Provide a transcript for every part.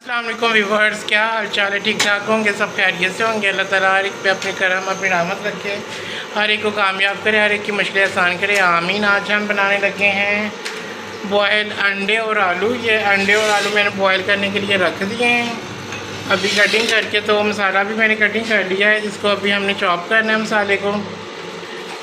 अस्सलाम वालेकुम व्यूवर्स, क्या हाल चाल है? ठीक ठाक होंगे, सब खैरियत से होंगे। अल्लाह ताला हर एक पे अपने करम अपनी रहमत रखे, हर एक को कामयाब करे, हर एक की मुश्किलें आसान करे, आमीन। आज हम बनाने लगे हैं बॉयल अंडे और आलू। ये अंडे और आलू मैंने बॉयल करने के लिए रख दिए हैं अभी कटिंग करके। तो मसाला भी मैंने कटिंग कर लिया है, जिसको अभी हमने चॉप करना है मसाले को।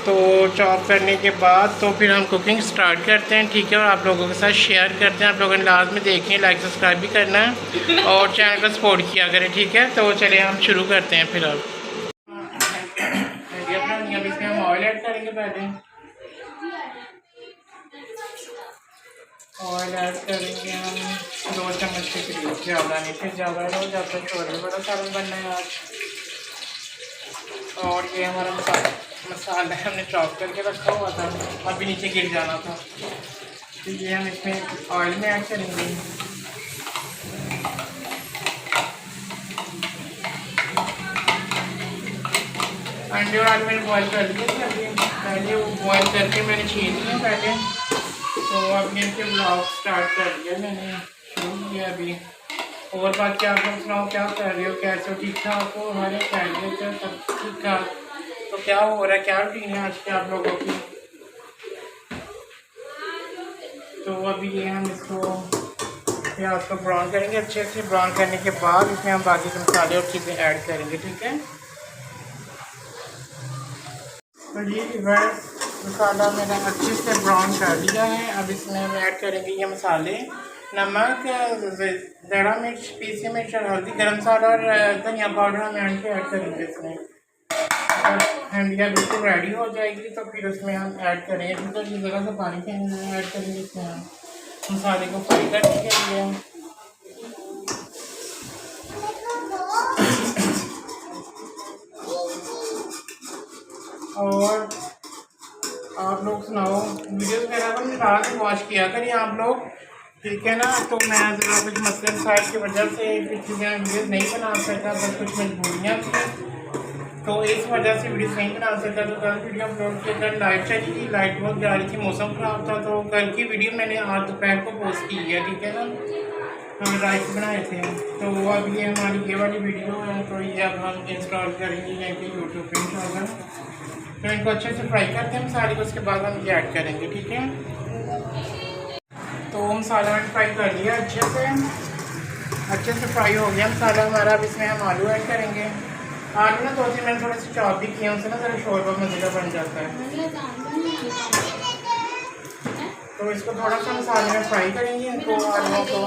तो चॉप करने के बाद तो फिर हम कुकिंग स्टार्ट करते हैं, ठीक है। और आप लोगों के साथ शेयर करते हैं। आप लोगों ने लाजमी देखें, लाइक सब्सक्राइब भी करना है और चैनल को सपोर्ट किया करें, ठीक है। तो चलिए हम शुरू करते हैं। फिर अब इसमें हम ऑयल ऐड करेंगे। पहले ऑयल ऐड करेंगे हम 2 चम्मच के करीब, ज़्यादा नहीं, फिर ज़्यादा हो जाता है। छोले बड़ा सालन बनना है आज। और ये हमारा मसाला हमने चॉप करके रखा हुआ था, अभी नीचे गिर जाना था। तो ये हम इसमें ऑयल में ऐड करेंगे। अंडे और आलू मैंने बॉयल कर लिए थे अभी, पहले वो बॉयल करके मैंने छीन लिया पहले। तो अभी इनके ब्लॉग स्टार्ट कर दिया मैंने, शुरू किया अभी। और बाकी आप लोग सुनाओ, क्या कर रहे हो, कैसे हो? ठीक ठाक हो? हमारे खैरियत है, सब ठीक ठाक। तो क्या हो रहा है, क्या रूटीन है आज के आप लोगों की? तो अभी ये हम इसको प्याज को ब्राउन करेंगे अच्छे से। ब्राउन करने के बाद इसमें हम बाकी के मसाले और चीज़ें ऐड करेंगे, ठीक है। तो ये मसाला मैंने अच्छे से ब्राउन कर लिया है। अब इसमें हम ऐड करेंगे ये मसाले, नमक, ज़रा मिर्च, पीसी मिर्च और हल्दी, गरम मसाला और धनिया पाउडर हम ऐड करेंगे इसमें। हंडिया बिल्कुल रेडी हो जाएगी तो फिर उसमें हम ऐड करेंगे। तो ये ज़रा सा पानी ऐड करेंगे इसमें हम मसाले को फ्राई करने के लिए। और आप लोग सुनाओ, वीडियोस वगैरह को निकाल के वॉच किया करिए आप लोग, ठीक है ना। तो मैं ज़रा कुछ मसलन साइड की वजह से कुछ चीज़ें वीडियोस नहीं बना सकता, बस कुछ मजबूरियाँ थी, तो इस वजह से वीडियोस नहीं बना सकता। तो कल वीडियो अपलोड किया, कल लाइट चली थी, लाइट बहुत जा रही थी, मौसम ख़राब था। तो कल की वीडियो मैंने आज दोपहर को पोस्ट की है, ठीक है ना। हम राइस बनाए थे। तो अब ये हमारी ये वाली वीडियो है, तो ये अब हम इंस्टॉल करेंगे यहाँ पे यूट्यूब पर इंशाल्लाह। तो इनको अच्छे से फ्राई करते हैं मसाले को, उसके बाद हम ये ऐड करेंगे, ठीक है। तो मसाला मैंने फ्राई कर लिया अच्छे से फ्राई हो गया मसाला हमारा। अब इसमें हम आलू ऐड करेंगे। आलू ना 2-3 मैंने थोड़े से चॉप भी किए, उनसे ना ज़रा शोरबा मज़ेदार बन जाता है। तो इसको थोड़ा सा मसाले में फ्राई करेंगे इनको, आलूओं को।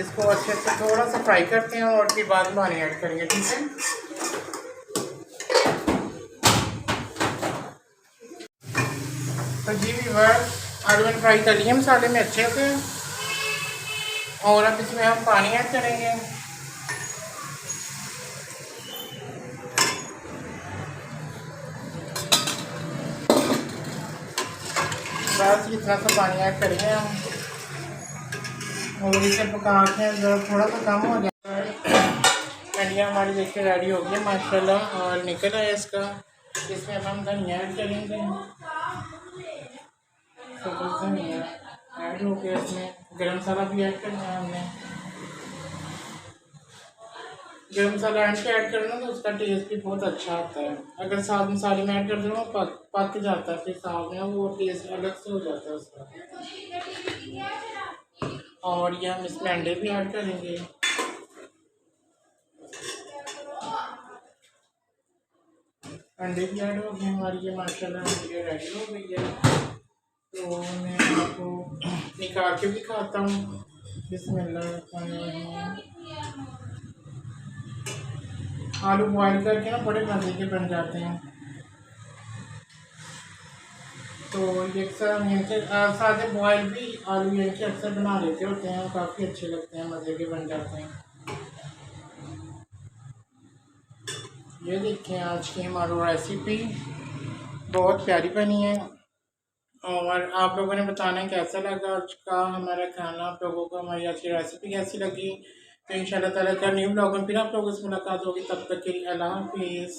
इसको अच्छे से थोड़ा सा फ्राई करते हैं और फिर बाद में पानी ऐड करेंगे, ठीक है। तो जी व्यूअर्स, आलू मैंने फ्राई कर लिए मसाले में अच्छे से। और अब इसमें हम पानी ऐड करेंगे। बस इतना सा पानी ऐड करेंगे हम और इसे पका के जब थोड़ा सा कम हो जाता है। धनिया हमारी देखिए रेडी हो गई माशाल्लाह, और निकल आया इसका। इसमें हम धनिया ऐड करेंगे। तो धनिया ऐड हो गया, इसमें गरम मसाला भी ऐड करना है हमने। गरम मसाला ऐड करना तो उसका टेस्ट भी बहुत अच्छा आता है। अगर साथ मसाले में ऐड कर दो पक जाता है, फिर साथ में वो टेस्ट अलग से हो जाता है उसका। और ये हम इसमें अंडे भी ऐड करेंगे। अंडे भी ऐड हो गए हमारी, ये माशाल्लाह वीडियो रेडी हो गई है। तो मैं आपको निकाल के भी खाता हूँ। बिस्मिल्लाह। आलू बॉयल करके ना बड़े मज़े के बन जाते हैं। तो ये अक्सर सादे बॉयल भी आलू ये अक्सर बना लेते होते हैं, काफ़ी अच्छे लगते हैं, मज़े के बन जाते हैं। ये देखिए आज की हमारी रेसिपी बहुत प्यारी बनी है। और आप लोगों ने बताना है कैसा लगा आज का हमारा खाना, आप लोगों को हमारी आज की रेसिपी कैसी लगी। तो इंशाल्लाह ताला का न्यू ब्लॉग में फिर आप लोगों से मुलाकात होगी। तब तक के लिए अल्लाह हाफिज़।